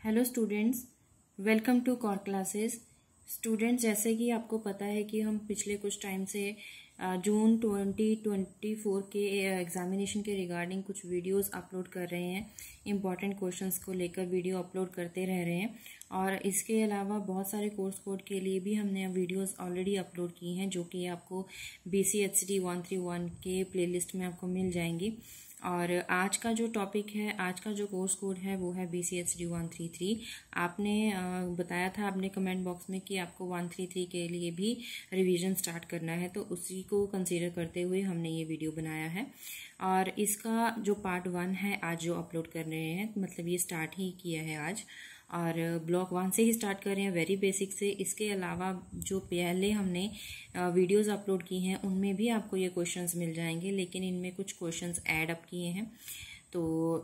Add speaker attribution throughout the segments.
Speaker 1: Hello students, welcome to core classes. Students, जैसे कि आपको पता है कि हम पिछले कुछ टाइम से जून 2024 के एग्जामिनेशन के रिगार्डिंग कुछ वीडियोस अपलोड कर रहे हैं। इम्पॉर्टेंट क्वेश्चंस को लेकर वीडियो अपलोड करते रह रहे हैं और इसके अलावा बहुत सारे कोर्स कोड के लिए भी हमने वीडियोस ऑलरेडी अपलोड की हैं, जो कि आपको BCHD 131 के प्लेलिस्ट में आपको मिल जाएंगी। और आज का जो टॉपिक है, आज का जो कोर्स कोड है वो है BCHD 133। आपने बताया था अपने कमेंट बॉक्स में कि आपको 133 के लिए भी रिवीजन स्टार्ट करना है, तो उसी को कंसीडर करते हुए हमने ये वीडियो बनाया है। और इसका जो पार्ट 1 है आज जो अपलोड कर रहे हैं, मतलब ये स्टार्ट ही किया है आज, और ब्लॉक 1 से ही स्टार्ट कर रहे हैं, वेरी बेसिक से। इसके अलावा जो पहले हमने वीडियोस अपलोड की हैं उनमें भी आपको ये क्वेश्चंस मिल जाएंगे, लेकिन इनमें कुछ क्वेश्चंस ऐड अप किए हैं। तो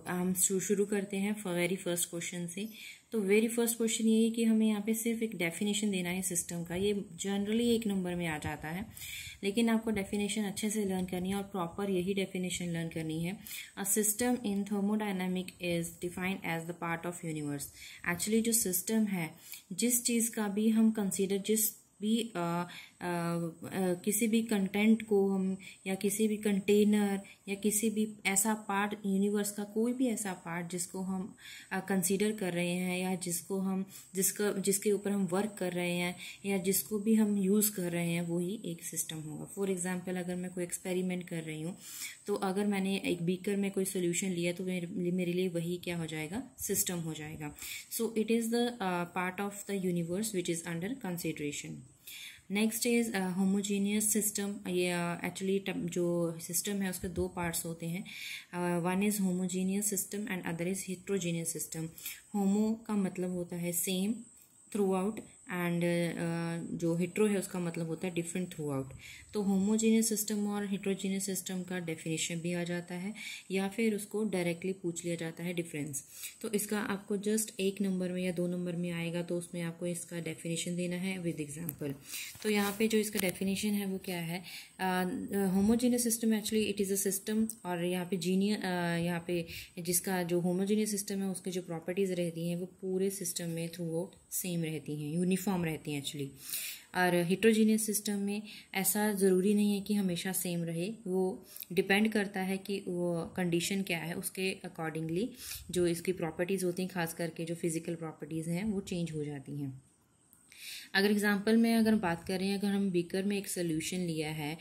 Speaker 1: हम शुरू करते हैं वेरी फर्स्ट क्वेश्चन से। तो वेरी फर्स्ट क्वेश्चन ये है कि हमें यहाँ पे सिर्फ एक डेफिनेशन देना है सिस्टम का। ये जनरली 1 नंबर में आ जाता है, लेकिन आपको डेफिनेशन अच्छे से लर्न करनी है और प्रॉपर यही डेफिनेशन लर्न करनी है। A system in thermodynamic is defined as the part of universe. Actually जो सिस्टम है, जिस चीज़ का भी हम कंसीडर, जिस भी किसी भी कंटेंट को हम, या किसी भी कंटेनर, या किसी भी ऐसा पार्ट यूनिवर्स का, कोई भी ऐसा पार्ट जिसको हम कंसीडर कर रहे हैं, या जिसके ऊपर हम वर्क कर रहे हैं, या जिसको भी हम यूज़ कर रहे हैं, वो ही एक सिस्टम होगा। फॉर एग्जांपल, अगर मैं कोई एक्सपेरिमेंट कर रही हूँ, तो अगर मैंने एक बीकर में कोई सोल्यूशन लिया, तो मेरे लिए वही क्या हो जाएगा, सिस्टम हो जाएगा। So it is the part of the universe which is under consideration. Next is homogeneous system. ये एक्चुअली जो सिस्टम है उसके 2 पार्ट्स होते हैं। One is homogeneous system and other is heterogeneous system. Homo का मतलब होता है सेम थ्रू आउट, एंड जो हेट्रो है उसका मतलब होता है डिफरेंट थ्रू आउट। तो होमोजीनियस सिस्टम और हेट्रोजीनियस सिस्टम का डेफिनेशन भी आ जाता है, या फिर उसको डायरेक्टली पूछ लिया जाता है डिफरेंस। तो इसका आपको जस्ट 1 नंबर में या 2 नंबर में आएगा, तो उसमें आपको इसका डेफिनेशन देना है विद एग्जाम्पल। तो यहाँ पे जो इसका डेफिनेशन है वो क्या है, homogeneous system actually it is a system, और यहाँ पे जिसका जो होमोजीनियस सिस्टम है उसके जो प्रॉपर्टीज़ रहती हैं वो पूरे सिस्टम में थ्रू आउट सेम रहती हैं, यूनिफॉर्म रहती हैं एक्चुअली। और हेट्रोजीनियस सिस्टम में ऐसा ज़रूरी नहीं है कि हमेशा सेम रहे, वो डिपेंड करता है कि वो कंडीशन क्या है, उसके अकॉर्डिंगली जो इसकी प्रॉपर्टीज़ होती हैं, खास करके जो फिजिकल प्रॉपर्टीज़ हैं वो चेंज हो जाती हैं। अगर एग्जांपल में अगर बात करें, अगर हम बीकर में एक सोल्यूशन लिया है,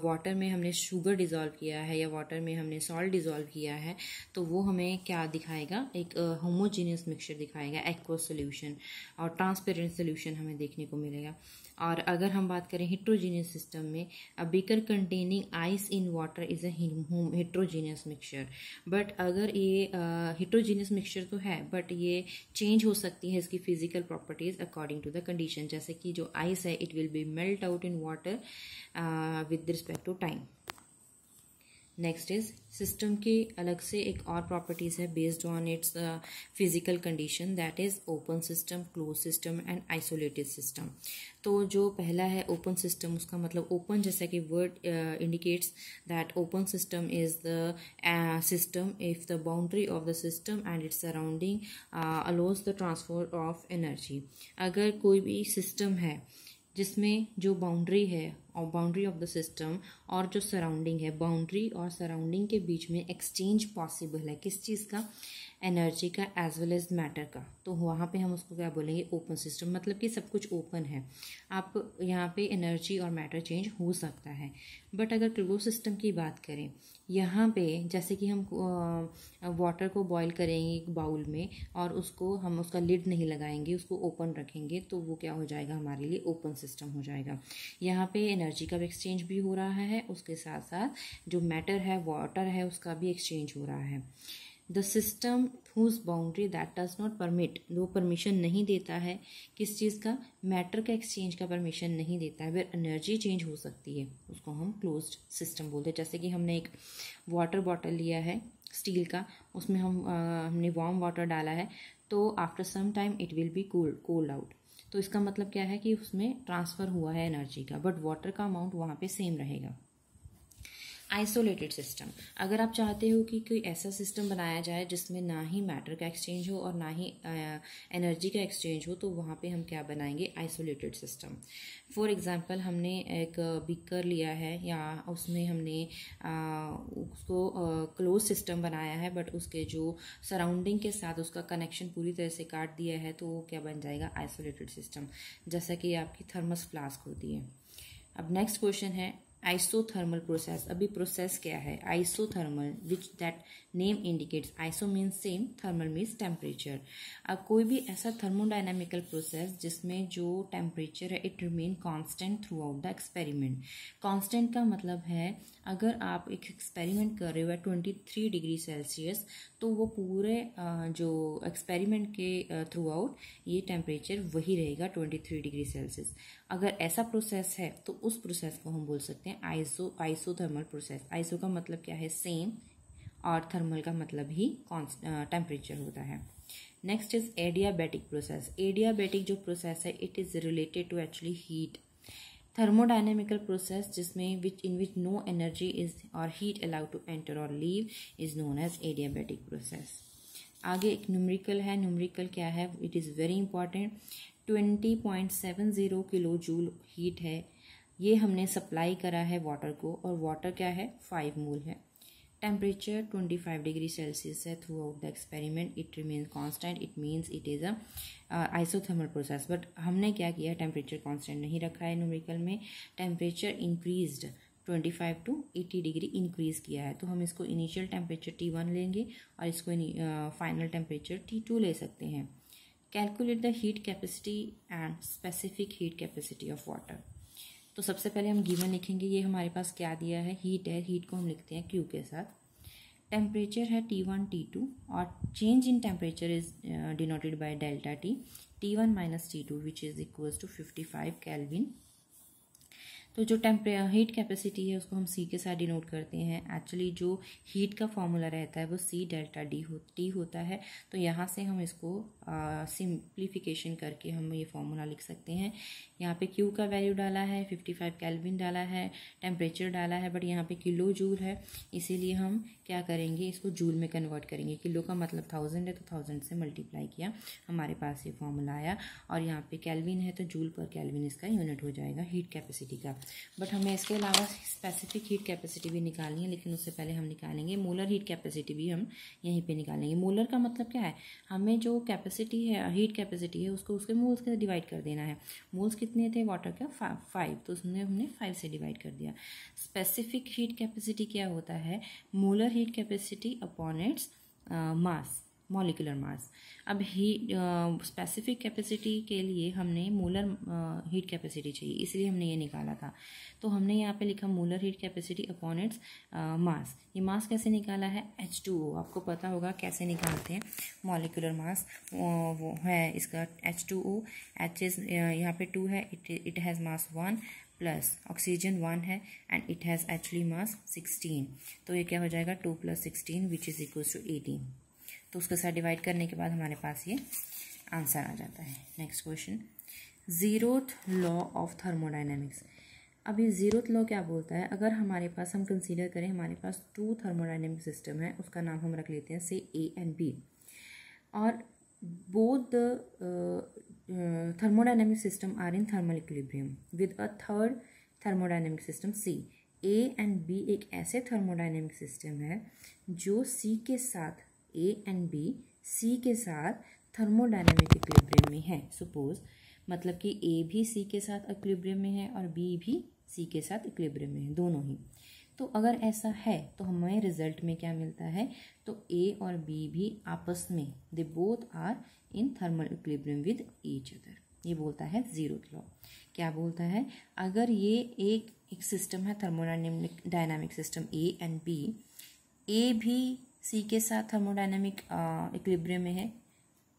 Speaker 1: वाटर में हमने शुगर डिज़ोल्व किया है या वाटर में हमने सॉल्ट डिज़ोल्व किया है, तो वो हमें क्या दिखाएगा, एक होमोजीनियस मिक्सचर दिखाएगा, एक्वस सोल्यूशन, और ट्रांसपेरेंट सोल्यूशन हमें देखने को मिलेगा। और अगर हम बात करें हेट्रोजीनियस सिस्टम में, a beaker containing ice in water is a heterogeneous mixture. But अगर ये हेट्रोजीनियस मिक्सचर तो है, बट ये चेंज हो सकती है इसकी physical properties according to the condition. जैसे कि जो आइस है, it will be melt out in water with respect to time. Next is system की अलग से एक और प्रॉपर्टीज है based on its physical condition, that is open system, close system and isolated system. तो जो पहला है ओपन सिस्टम, उसका मतलब ओपन, जैसा कि word indicates that open system is the system if the boundary of the system and its surrounding allows the transfer of energy. अगर कोई भी सिस्टम है जिसमें जो बाउंड्री है और बाउंड्री ऑफ द सिस्टम और जो सराउंडिंग है, बाउंड्री और सराउंडिंग के बीच में एक्सचेंज पॉसिबल है, किस चीज़ का, एनर्जी का एज वेल एज मैटर का, तो वहाँ पे हम उसको क्या बोलेंगे, ओपन सिस्टम। मतलब कि सब कुछ ओपन है, आप यहाँ पे एनर्जी और मैटर चेंज हो सकता है। बट अगर क्लोज सिस्टम की बात करें, यहाँ पे जैसे कि हम वाटर को बॉईल करेंगे एक बाउल में और हम उसका लिड नहीं लगाएंगे, उसको ओपन रखेंगे, तो वो क्या हो जाएगा, हमारे लिए ओपन सिस्टम हो जाएगा। यहाँ पे एनर्जी का भी एक्सचेंज भी हो रहा है, उसके साथ साथ जो मैटर है, वाटर है, उसका भी एक्सचेंज हो रहा है। The system whose boundary that does not permit, वो परमिशन नहीं देता है किस चीज़ का, मैटर का एक्सचेंज का परमिशन नहीं देता है, फिर एनर्जी चेंज हो सकती है, उसको हम क्लोज्ड सिस्टम बोलते हैं। जैसे कि हमने एक वाटर बॉटल लिया है स्टील का, उसमें हमने वार्म वाटर डाला है, तो after some time it will be cold out. तो इसका मतलब क्या है कि उसमें ट्रांसफ़र हुआ है एनर्जी का, बट वाटर का अमाउंट वहाँ पे सेम रहेगा। आइसोलेटेड सिस्टम, अगर आप चाहते हो कि कोई ऐसा सिस्टम बनाया जाए जिसमें ना ही मैटर का एक्सचेंज हो और ना ही एनर्जी का एक्सचेंज हो, तो वहाँ पे हम क्या बनाएंगे, आइसोलेटेड सिस्टम। फॉर एग्जांपल हमने एक बीकर लिया है या उसमें हमने उसको क्लोज सिस्टम बनाया है, बट उसके जो सराउंडिंग के साथ उसका कनेक्शन पूरी तरह से काट दिया है, तो वो क्या बन जाएगा, आइसोलेटेड सिस्टम, जैसा कि आपकी थर्मस फ्लास्क होती है। अब नेक्स्ट क्वेश्चन है आइसोथर्मल प्रोसेस। अभी प्रोसेस क्या है, isothermal, which that name indicates, iso means same, thermal means temperature. अब कोई भी ऐसा थर्मोडायनामिकल प्रोसेस जिसमें जो टेम्परेचर है it remain constant through out the experiment. Constant का मतलब है अगर आप एक एक्सपेरिमेंट कर रहे हो 23 डिग्री सेल्सियस, तो वो पूरे जो एक्सपेरिमेंट के थ्रू आउट ये टेम्परेचर वही रहेगा 23 डिग्री सेल्सियस। अगर ऐसा प्रोसेस है तो उस प्रोसेस को हम बोल सकते हैं आइसोथर्मल प्रोसेस। आइसो का मतलब क्या है, सेम, और थर्मल का मतलब ही टेम्परेचर होता है। Next is adiabatic process. Adiabatic जो प्रोसेस है it is related to actually heat. Thermodynamical process जिसमें in which no energy is और हीट अलाउड टू एंटर और leave is known as adiabatic process. आगे एक न्यूमेरिकल है, न्यूमेरिकल क्या है, it is very important. 20.70 kilo joule heat है, ये हमने सप्लाई करा है वाटर को, और वाटर क्या है, 5 मोल है। टेम्परेचर 25 डिग्री सेल्सियस है through out the experiment, it remains constant, it means it is a isothermal process. But हमने क्या किया, टेम्परेचर कांस्टेंट नहीं रखा है न्यूमेरिकल में, temperature increased 25 to 80 degree increase किया है। तो हम इसको इनिशियल टेम्परेचर T1 लेंगे और इसको फाइनल टेम्परेचर T2 ले सकते हैं। Calculate the heat capacity and specific heat capacity of water. तो सबसे पहले हम गिवन लिखेंगे, ये हमारे पास क्या दिया है, हीट है, हीट को हम लिखते हैं Q के साथ, टेम्परेचर है T1 T2 और change in temperature is denoted by delta T, T1 minus T2 which is equals to 55 kelvin. तो जो हीट कैपेसिटी है उसको हम C के साथ डिनोट करते हैं। एक्चुअली जो हीट का फॉर्मूला रहता है वो C डेल्टा T होता है। तो यहाँ से हम इसको सिंप्लीफिकेशन करके हम ये फॉर्मूला लिख सकते हैं। यहाँ पे Q का वैल्यू डाला है, 55 केल्विन डाला है, टेम्परेचर डाला है, बट यहाँ पे किलो जूल है, इसीलिए हम क्या करेंगे, इसको जूल में कन्वर्ट करेंगे। किलो का मतलब 1000 है, तो 1000 से मल्टीप्लाई किया, हमारे पास ये फॉर्मूला आया। और यहाँ पे केल्विन है तो जूल पर केल्विन इसका यूनिट हो जाएगा हीट कैपेसिटी का। बट हमें इसके अलावा स्पेसिफिक हीट कैपेसिटी भी निकालनी है, लेकिन उससे पहले हम निकालेंगे मोलर हीट कैपेसिटी भी, हम यहीं पे निकालेंगे। मोलर का मतलब क्या है, हमें जो कैपेसिटी है, हीट कैपेसिटी है, उसको उसके मोल्स के डिवाइड कर देना है। मोल्स कितने थे वाटर का, 5, तो उसमें हमने 5 से डिवाइड कर दिया। स्पेसिफिक हीट कैपेसिटी क्या होता है, molar heat capacity upon its mass, molecular mass. अब स्पेसिफिक कैपेसिटी के लिए हमने मोलर हीट कैपेसिटी चाहिए, इसलिए हमने ये निकाला था। तो हमने यहाँ पे लिखा molar heat capacity upon its mass. ये मास कैसे निकाला है, H2O, आपको पता होगा कैसे निकालते हैं मॉलिक्यूलर मास, वो है इसका H2O। H इज यहाँ पे 2 है, it has mass 1 plus oxygen 1 है and it has actually mass 16। तो ये क्या हो जाएगा, 2 + 16 विच इज़ इक्वल्स टू 18। तो उसके साथ डिवाइड करने के बाद हमारे पास ये आंसर आ जाता है। Next question, zeroth law of thermodynamics. अब ये जीरोथ लॉ क्या बोलता है, अगर हमारे पास हम कंसीडर करें हमारे पास 2 थर्मोडायनेमिक सिस्टम है, उसका नाम हम रख लेते हैं से A एंड B, और both the thermodynamic system are in thermal equilibrium with a third thermodynamic system C. A and B एक ऐसे thermodynamic system है जो C के साथ, A and B C के साथ thermodynamic equilibrium में है। Suppose मतलब कि A भी C के साथ equilibrium में है और B भी C के साथ equilibrium में है, दोनों ही। तो अगर ऐसा है तो हमें रिजल्ट में क्या मिलता है, तो A और B भी आपस में, they both are in thermal equilibrium with each other. ये बोलता है जीरोथ लॉ। क्या बोलता है, अगर ये एक सिस्टम है thermodynamic system A and B, A भी C के साथ थर्मोडायनामिक इक्विलिब्रियम में है,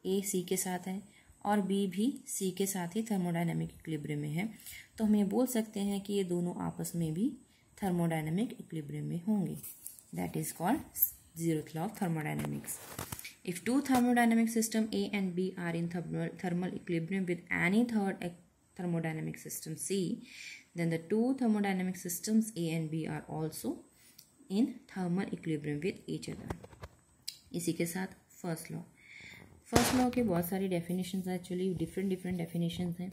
Speaker 1: A C के साथ है, और B भी C के साथ ही थर्मोडायनामिक इक्विलिब्रियम में है, तो हम ये बोल सकते हैं कि ये दोनों आपस में भी thermodynamic equilibrium में होंगे। That is called zeroth law of thermodynamics. If two thermodynamic system A and B are in thermal equilibrium with any third thermodynamic system C, then the two thermodynamic systems A and B are also in thermal equilibrium with each other. इसी के साथ first law के बहुत सारी definitions हैं, actually different definitions हैं।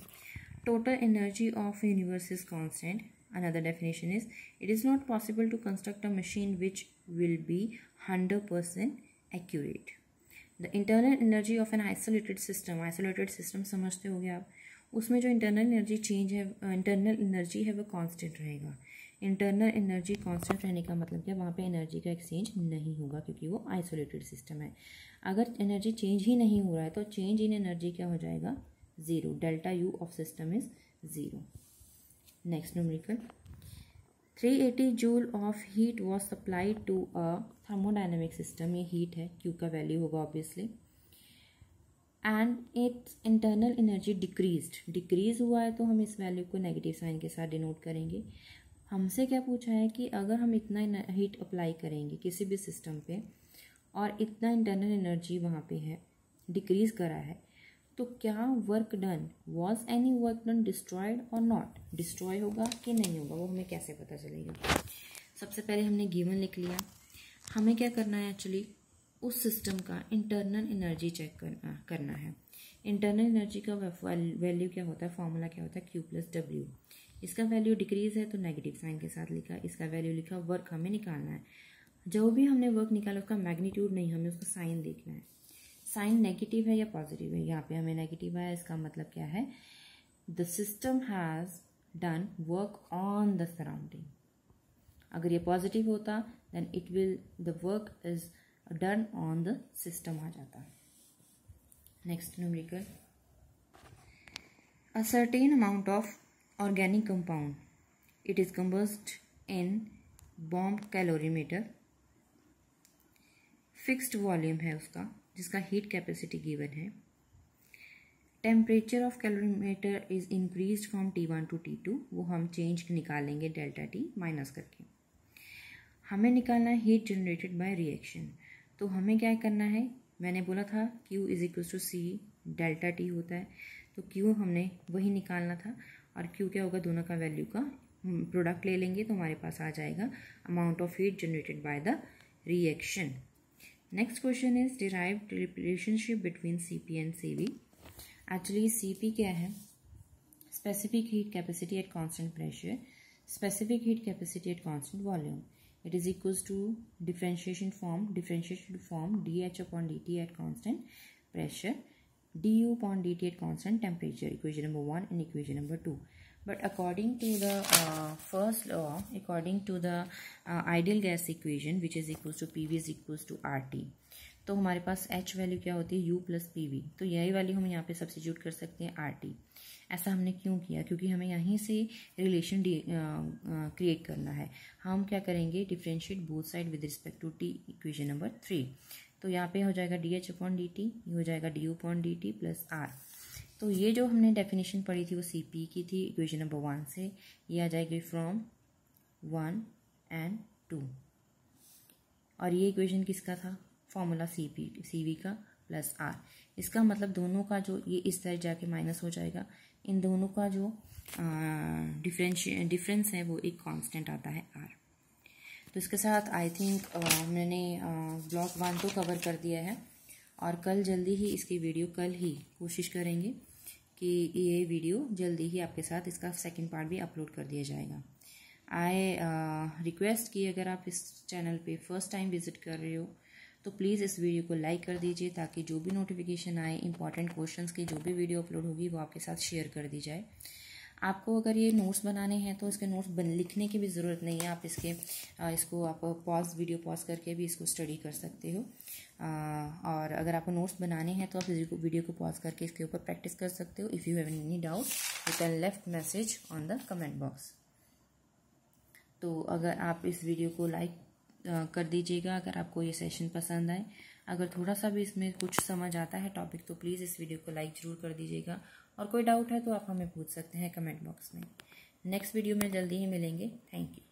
Speaker 1: Total energy of universe is constant. Another definition is, it is not possible to construct a machine which will be 100% accurate. The internal energy of an isolated system समझते होंगे आप, उसमें जो internal energy change है, internal energy है वो constant रहेगा। Internal energy constant रहने का मतलब क्या, वहाँ पे एनर्जी का एक्सचेंज नहीं होगा क्योंकि वो आइसोलेटेड सिस्टम है। अगर एनर्जी चेंज ही नहीं हो रहा है तो चेंज इन एनर्जी क्या हो जाएगा, zero. Delta U of system is zero. Next numerical, 380 joule of heat was supplied to a thermodynamic system. ये हीट है, क्यू का वैल्यू होगा obviously. And its internal energy decrease हुआ है तो हम इस वैल्यू को नेगेटिव साइन के साथ डिनोट करेंगे। हमसे क्या पूछा है कि अगर हम इतना हीट अप्लाई करेंगे किसी भी सिस्टम पे और इतना इंटरनल एनर्जी वहाँ पे है, डिक्रीज करा है, तो क्या work done, was any work done destroyed और नॉट, डिस्ट्रॉय होगा कि नहीं होगा, वो हमें कैसे पता चलेगा। सबसे पहले हमने गिवन लिख लिया। हमें क्या करना है, एक्चुअली उस सिस्टम का इंटरनल एनर्जी चेक करना है। इंटरनल एनर्जी का वैल्यू क्या होता है, फॉर्मूला क्या होता है, Q + W। इसका वैल्यू डिक्रीज है तो नेगेटिव साइन के साथ लिखा, इसका वैल्यू लिखा, वर्क हमें निकालना है। जो भी हमने वर्क निकाला उसका मैग्नीट्यूड नहीं, हमें उसका साइन देखना है। साइन नेगेटिव है या पॉजिटिव है, यहाँ पे हमें नेगेटिव है, इसका मतलब क्या है, the system has done work on the surrounding. अगर ये पॉजिटिव होता then it will, the work is done on the system आ जाता। Next numerical, a certain amount of organic compound, it is combusted in bomb calorimeter. Fixed volume है उसका, जिसका heat capacity given है। Temperature of calorimeter is increased from T1 to T2, वो हम change निकालेंगे delta T minus करके। हमें निकालना है हीट जनरेटेड बाय रिएक्शन। तो हमें क्या करना है, मैंने बोला था Q = C डेल्टा T होता है, तो Q हमने वही निकालना था और Q क्या होगा, दोनों का वैल्यू का प्रोडक्ट ले लेंगे तो हमारे पास आ जाएगा amount of heat generated by the reaction. Next question is derived relationship between Cp and Cv. Actually Cp क्या है, specific heat capacity at constant pressure, specific heat capacity at constant volume. It is equals to differentiation form dH/dt at constant pressure, du/dt at constant temperature. Equation number 1 and equation number 2. But according to the first law, according to the ideal gas equation, which is equals to PV is equals to RT, तो हमारे पास H value क्या होती है, U + PV। तो यही value हम यहाँ पे सब्स्टिट्यूट कर सकते हैं RT। ऐसा हमने क्यों किया, क्योंकि हमें यहीं से रिलेशन क्रिएट करना है। हम क्या करेंगे, differentiate both side with respect to T, equation number 3। तो यहाँ पे हो जाएगा dH/dt, ये हो जाएगा du/dt + R। तो ये जो हमने डेफिनेशन पढ़ी थी वो Cp की थी इक्वेशन नंबर 1 से, ये आ जाएगी फ्रॉम 1 and 2। और ये इक्वेशन किसका था, फॉर्मूला Cv का + R। इसका मतलब दोनों का जो ये इस साइड जाके माइनस हो जाएगा, इन दोनों का जो डिफरेंस है वो एक कांस्टेंट आता है R। तो इसके साथ आई थिंक मैंने ब्लॉक 1 तो कवर कर दिया है और कल जल्दी ही इसकी वीडियो, कल ही कोशिश करेंगे कि ये वीडियो जल्दी ही आपके साथ इसका सेकंड पार्ट भी अपलोड कर दिया जाएगा। आई रिक्वेस्ट कि अगर आप इस चैनल पे फर्स्ट टाइम विजिट कर रहे हो तो प्लीज़ इस वीडियो को लाइक कर दीजिए ताकि जो भी नोटिफिकेशन आए, इंपॉर्टेंट क्वेश्चंस की जो भी वीडियो अपलोड होगी वो आपके साथ शेयर कर दी जाए। आपको अगर ये नोट्स बनाने हैं तो इसके नोट्स लिखने की भी ज़रूरत नहीं है, आप इसको आप वीडियो पॉज करके भी इसको स्टडी कर सकते हो। और अगर आपको नोट्स बनाने हैं तो आप वीडियो को पॉज करके इसके ऊपर प्रैक्टिस कर सकते हो। If you have any doubt you can left message on the comment box. तो अगर आप इस वीडियो को लाइक कर दीजिएगा अगर आपको ये सेशन पसंद आए। अगर थोड़ा सा भी इसमें कुछ समझ आता है टॉपिक तो प्लीज़ इस वीडियो को लाइक ज़रूर कर दीजिएगा, और कोई डाउट है तो आप हमें पूछ सकते हैं कमेंट बॉक्स में। नेक्स्ट वीडियो में जल्दी ही मिलेंगे। Thank you.